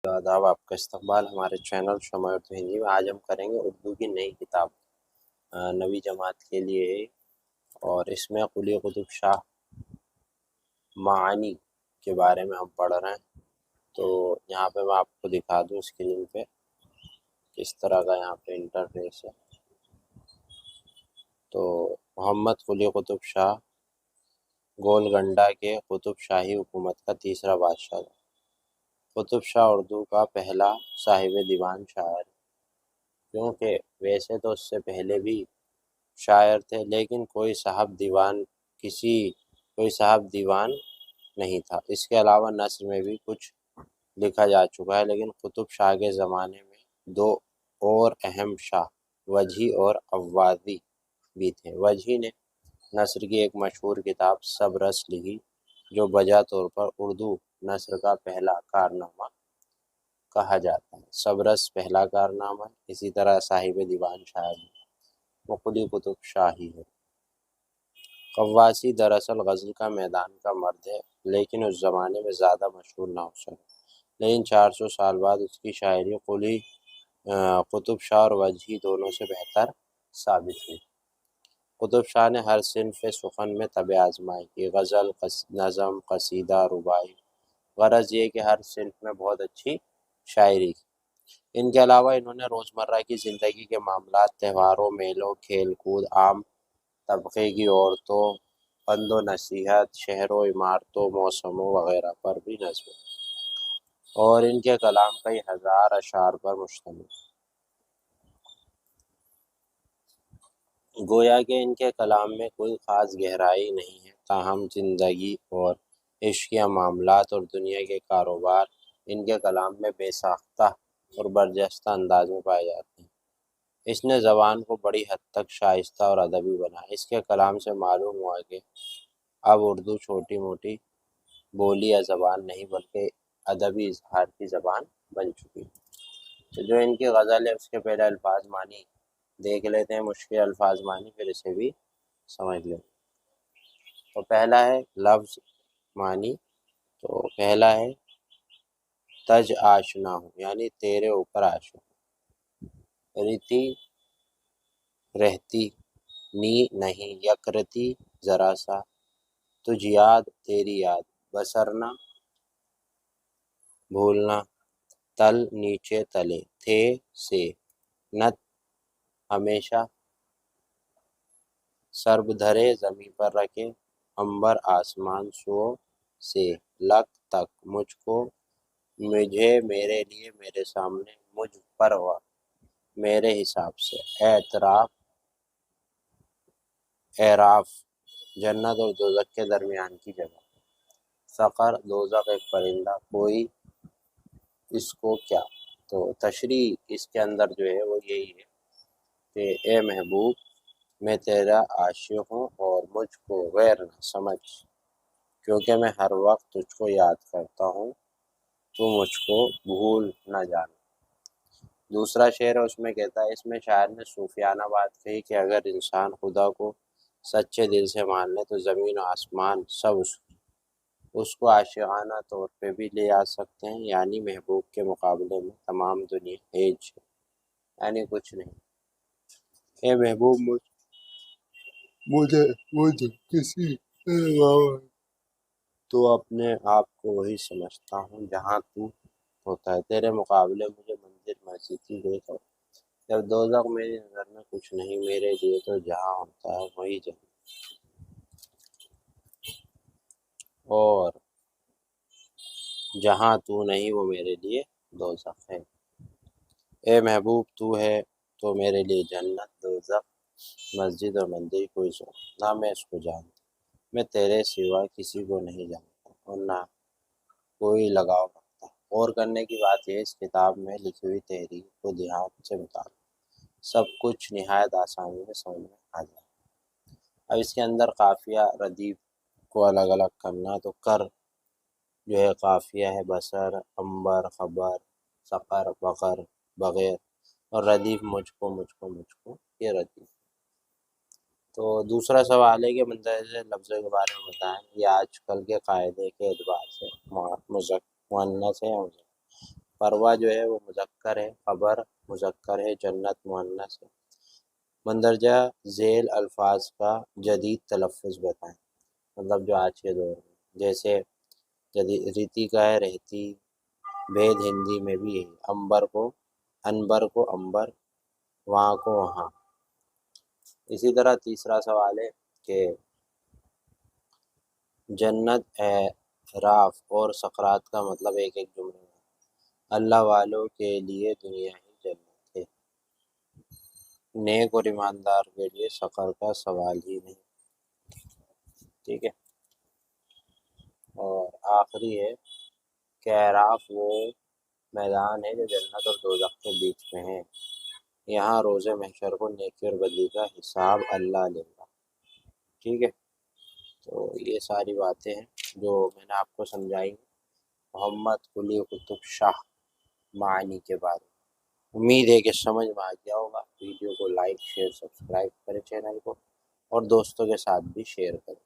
آداب، آپ کا استقبال ہمارے چینل شمع اردو ہندی میں۔ آج ہم کریں گے اردو کی نئی کتاب نویں جماعت کے لیے، اور اس میں قلی قطب شاہ معانی کے بارے میں ہم پڑھ رہے ہیں۔ تو یہاں پہ میں آپ کو دکھا دوں اسکرین پہ کس طرح کا یہاں پہ انٹرفیس ہے۔ تو محمد قلی قطب شاہ گولکنڈہ کے قطب شاہی حکومت کا تیسرا بادشاہ تھا۔ قطب شاہ اردو کا پہلا صاحب دیوان شاعر، کیونکہ ویسے تو اس سے پہلے بھی شاعر تھے، لیکن کوئی صاحب دیوان نہیں تھا۔ اس کے علاوہ نثر میں بھی کچھ لکھا جا چکا ہے، لیکن قطب شاہ کے زمانے میں دو اور اہم شاہ وجیح اور عواضی بھی تھے۔ وجیح نے نثر کی ایک مشہور کتاب سب رس لکھی، جو بجا طور پر اردو نثر کا پہلا کارنامہ کہا جاتا ہے۔ سبرس پہلا کارنامہ ہے۔ اسی طرح صاحب دیوان شاعر قلی قطب شاہی ہے۔ قواسی دراصل غزل کا میدان کا مرد ہے، لیکن اس زمانے میں زیادہ مشہور نہ ہو سکا، لیکن 400 سال بعد اس کی شاعری قلی قطب شاہ اور وجیح دونوں سے بہتر ثابت ہوئی۔ قطب شاہ نے ہر صنف سخن میں طبع آزمائی کی، غزل، نظم، قصیدہ، رباعی، غرض یہ کہ ہر صنف میں بہت اچھی شاعری کی۔ ان کے علاوہ انہوں نے روزمرہ کی زندگی کے معاملات، تہواروں، میلوں، کھیل کود، عام طبقے کی عورتوں، پند و نصیحت، شہروں، عمارتوں، موسموں وغیرہ پر بھی نظمیں، اور ان کے کلام کئی ہزار اشعار پر مشتمل۔ گویا کہ ان کے کلام میں کوئی خاص گہرائی نہیں ہے، تاہم زندگی اور عشق یا معاملات اور دنیا کے کاروبار ان کے کلام میں بے ساختہ اور برجستہ انداز میں پائے جاتے ہیں۔ اس نے زبان کو بڑی حد تک شائستہ اور ادبی بنایا۔ اس کے کلام سے معلوم ہوا کہ اب اردو چھوٹی موٹی بولی یا زبان نہیں، بلکہ ادبی اظہار کی زبان بن چکی ہے۔ تو جو ان کی غزل ہے، اس کے پہلے الفاظ معنی دیکھ لیتے ہیں، مشکل الفاظ معنی، پھر اسے بھی سمجھ لیں۔ تو پہلا ہے لفظ معنی۔ تو پہلا ہے تج آشنا ہوں، یعنی تیرے اوپر عاشق ہوں۔ رتی رہتی، نی نہیں، یکرتی ذرا سا، تجھ یاد تیری یاد، بسرنا بھولنا، تل نیچے تلے، تھے سے، نت ہمیشہ، سرب دھرے زمیں پر رکھے، عنبر آسمان سو سے، لک تک، مجھ کو، مجھے، میرے لیے، میرے سامنے، مجھ پر ہوا، میرے حساب سے، اعراف جنت اور دوزخ کے درمیان کی جگہ، سقر دوزخ ایک پرندہ، کوئی اس کو کیا۔ تو تشریح اس کے اندر جو ہے وہ یہی ہے کہ اے محبوب، میں تیرا عاشق ہوں اور مجھ کو غیر نہ سمجھ، کیونکہ میں ہر وقت تجھ کو یاد کرتا ہوں، تو مجھ کو بھول نہ جانا۔ دوسرا شعر ہے، اس میں کہتا ہے، اس میں شاعر نے صوفیانہ بات کہی کہ اگر انسان خدا کو سچے دل سے مان لے تو زمین و آسمان سب اس کو عاشقانہ طور پہ بھی لے آ سکتے ہیں، یعنی محبوب کے مقابلے میں تمام دنیا ہیج ہے، یعنی کچھ نہیں۔ اے محبوب، مجھے کسی تو اپنے آپ کو وہی سمجھتا ہوں جہاں تو ہوتا ہے، تیرے مقابلے مجھے منزل مسجد دیکھ، جب دوزخ میری نظر میں کچھ نہیں، میرے لیے تو جہاں ہوتا ہے وہی جہاں، اور جہاں تو نہیں وہ میرے لیے دوزخ ہے۔ اے محبوب، تو ہے تو میرے لیے جنت، دوزخ، مسجد اور مندر کوئی سو نہ میں اس کو جانتا، میں تیرے سوا کسی کو نہیں جانتا اور نہ کوئی لگاؤ رکھتا۔ غور کرنے کی بات یہ، اس کتاب میں لکھی ہوئی تحریر کو دیہات سے متعلق سب کچھ نہایت آسانی میں سمجھ میں آ جائے۔ اب اس کے اندر قافیہ ردیف کو الگ الگ کرنا، تو کر جو ہے قافیہ ہے، بصر، عنبر، خبر، سقر، بقر، بغیر، اور ردیف مجھ کو یہ ردیف۔ تو دوسرا سوال ہے کہ مندرجہ لفظوں کے بارے میں بتائیں، یہ آج کل کے قاعدے کے اعتبار سے مؤنث ہے یا مذکر۔ پروا جو ہے وہ مذکر ہے، خبر مذکر ہے، جنت مؤنث ہے۔ مندرجہ ذیل الفاظ کا جدید تلفظ بتائیں، مطلب جو آج کے دور میں، جیسے جدید ریتی کا ہے رہتی، بھید ہندی میں بھی یہی، انبر کو امبر، وہاں کو وہاں۔ اسی طرح تیسرا سوال ہے کہ جنت، اعراف اور سقرات کا مطلب ایک جملے میں، اللہ والوں کے لیے دنیا ہی جنت ہے، نیک اور ایماندار کے لیے سقر کا سوال ہی نہیں۔ ٹھیک ہے، اور آخری ہے کہ اعراف وہ میدان ہے جو جنت اور دوزخ کے بیچ میں ہے، یہاں روز محشر کو نیکی اور بدی کا حساب اللہ لے گا۔ ٹھیک ہے، تو یہ ساری باتیں ہیں جو میں نے آپ کو سمجھائی محمد قلی قطب شاہ معانی کے بارے میں۔ امید ہے کہ سمجھ میں آ گیا ہوگا۔ ویڈیو کو لائک، شیئر، سبسکرائب کریں چینل کو، اور دوستوں کے ساتھ بھی شیئر کریں۔